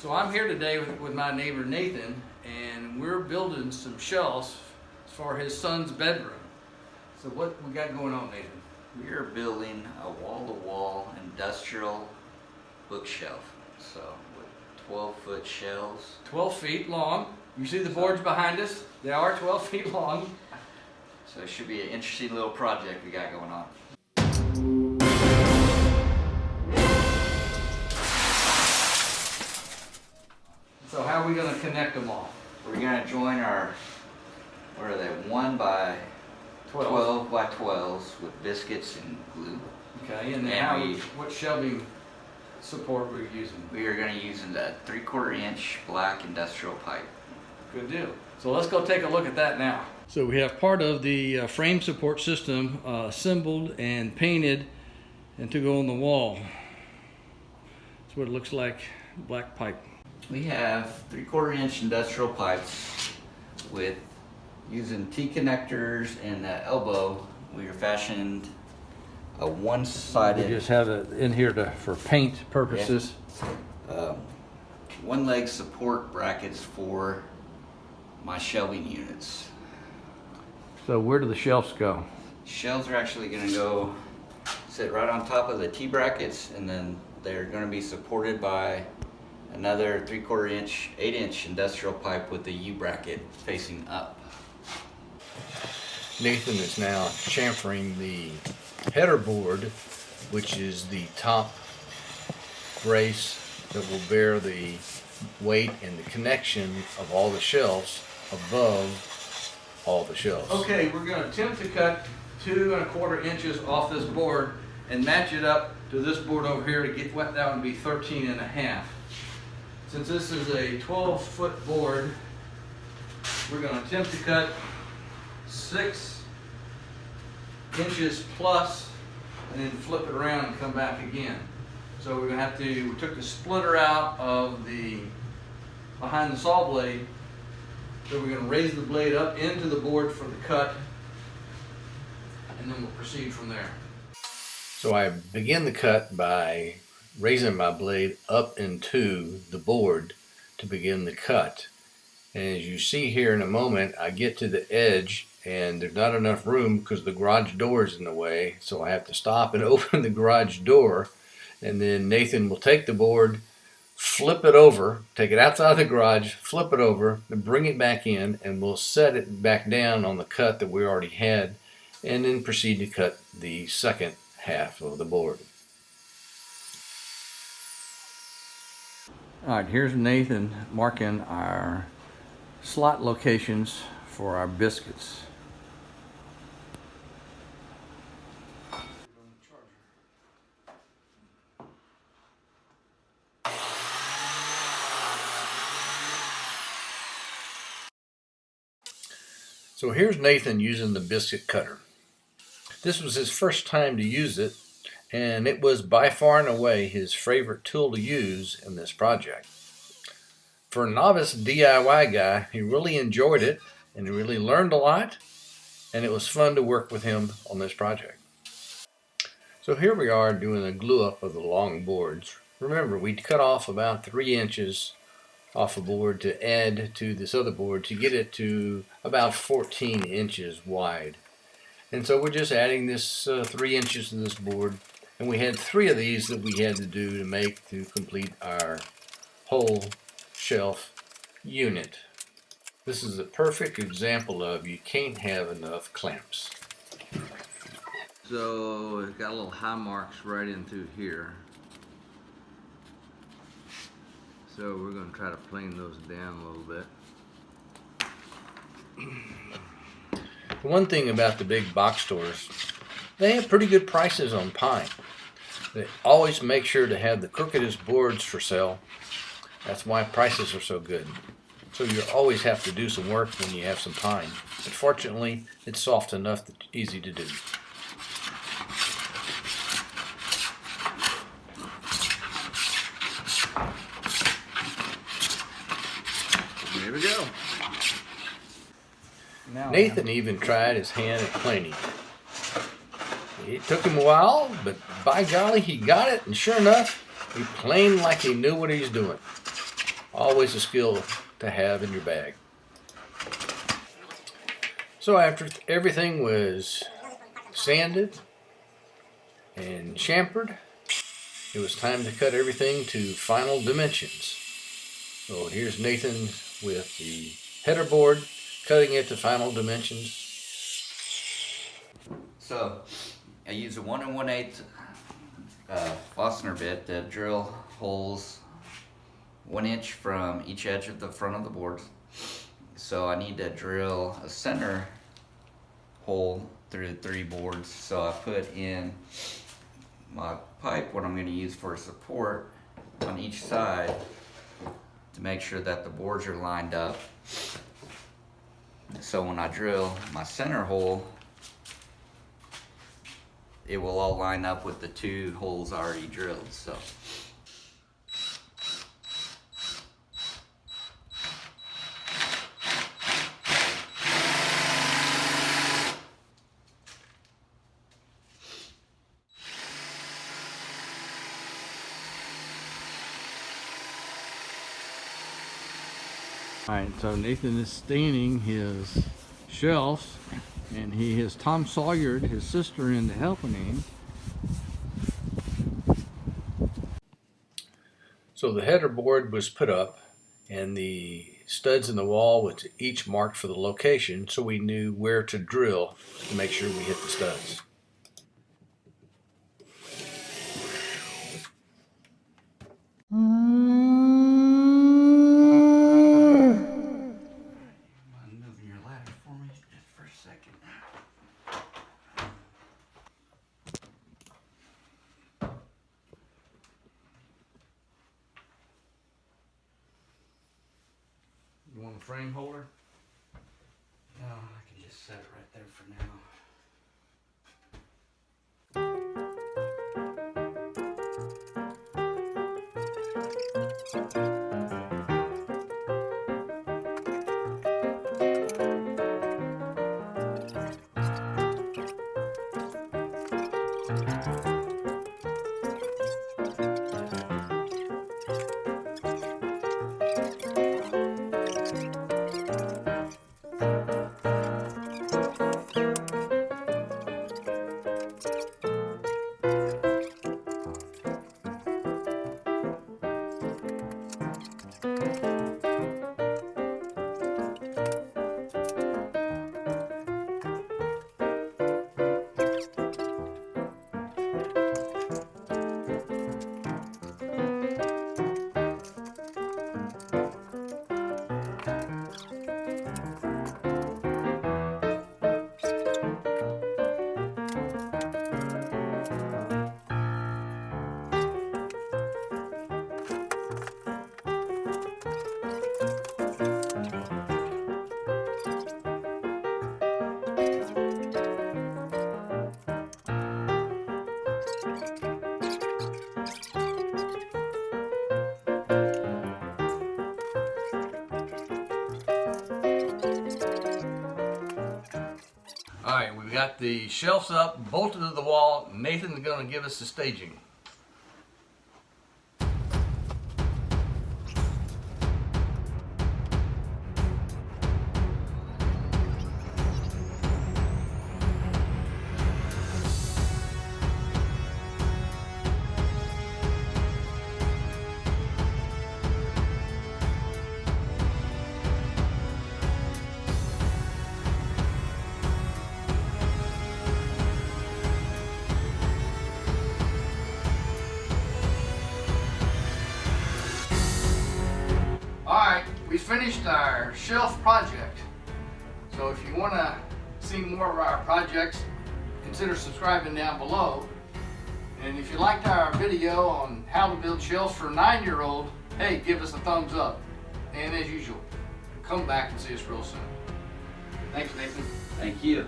So I'm here today with my neighbor Nathan, and we're building some shelves for his son's bedroom. So what we got going on, Nathan? We are building a wall-to-wall industrial bookshelf. So with 12-foot shelves. 12 feet long. You see the boards behind us? They are 12 feet long. So it should be an interesting little project we got going on. So how are we going to connect them all? We're going to join our, what are they, 1 by 12 by 12s with biscuits and glue. Okay, and then what shelving support we're using? We are going to use a 3/4 inch black industrial pipe. Good deal. So let's go take a look at that now. So we have part of the frame support system assembled and painted and to go on the wall. That's what it looks like, black pipe. We have 3/4 inch industrial pipes with using T-connectors and that elbow. We are fashioned a one-sided. We just have it in here for paint purposes. One leg support brackets for my shelving units. So where do the shelves go? Shelves are actually going to go sit right on top of the T-brackets, and then they're going to be supported by another 3/4 inch, 8-inch industrial pipe with the U-bracket facing up. Nathan is now chamfering the header board, which is the top brace that will bear the weight and the connection of all the shelves above all the shelves. Okay, we're going to attempt to cut 2 1/4 inches off this board and match it up to this board over here to get that one to be 13 1/2. Since this is a 12-foot board, we're going to attempt to cut 6 inches plus and then flip it around and come back again. So we're going to have to, we took the splitter out of the behind the saw blade, so we're going to raise the blade up into the board for the cut, and then we'll proceed from there. So I begin the cut by raising my blade up into the board to begin the cut. And as you see here in a moment, I get to the edge and there's not enough room because the garage door is in the way, so I have to stop and open the garage door, and then Nathan will take the board, flip it over, take it outside the garage, flip it over, and bring it back in, and we'll set it back down on the cut that we already had, and then proceed to cut the second half of the board. All right, here's Nathan marking our slot locations for our biscuits. So here's Nathan using the biscuit cutter. This was his first time to use it, and it was by far and away his favorite tool to use in this project. For a novice DIY guy, he really enjoyed it, and he really learned a lot, and it was fun to work with him on this project. So here we are doing a glue up of the long boards. Remember, we cut off about 3 inches off a board to add to this other board to get it to about 14 inches wide. And so we're just adding this 3 inches to this board, and we had 3 of these that we had to do to complete our whole shelf unit. This is a perfect example of you can't have enough clamps. So it's got little high marks right in through here. So we're going to try to plane those down a little bit. The one thing about the big box stores, they have pretty good prices on pine. They always make sure to have the crookedest boards for sale. That's why prices are so good. So you always have to do some work when you have some pine. But fortunately, it's soft enough that it's easy to do. Here we go. Now Nathan even tried his hand at planing. It took him a while, but by golly, he got it, and sure enough, he planed like he knew what he was doing. Always a skill to have in your bag. So after everything was sanded and chamfered, it was time to cut everything to final dimensions. So here's Nathan with the header board, cutting it to final dimensions. So I use a 1 1/8 Forstner bit to drill holes 1 inch from each edge of the front of the board. So I need to drill a center hole through the 3 boards. So I put in my pipe, what I'm going to use for support on each side, to make sure that the boards are lined up. So when I drill my center hole, it will all line up with the 2 holes already drilled. So Alright, so Nathan is staining his shelves, and he has Tom Sawyered his sister into helping him. So the header board was put up, and the studs in the wall was each marked for the location, so we knew where to drill to make sure we hit the studs. moving your ladder for me just for a second. You want a frame holder? No, I can just set it right there for now. Alright, we've got the shelves up, bolted to the wall. Nathan's going to give us the staging. Alright, we finished our shelf project. So if you want to see more of our projects, consider subscribing down below. And if you liked our video on how to build shelves for a 9-year-old, hey, give us a thumbs up. And as usual, come back and see us real soon. Thanks, Nathan. Thank you.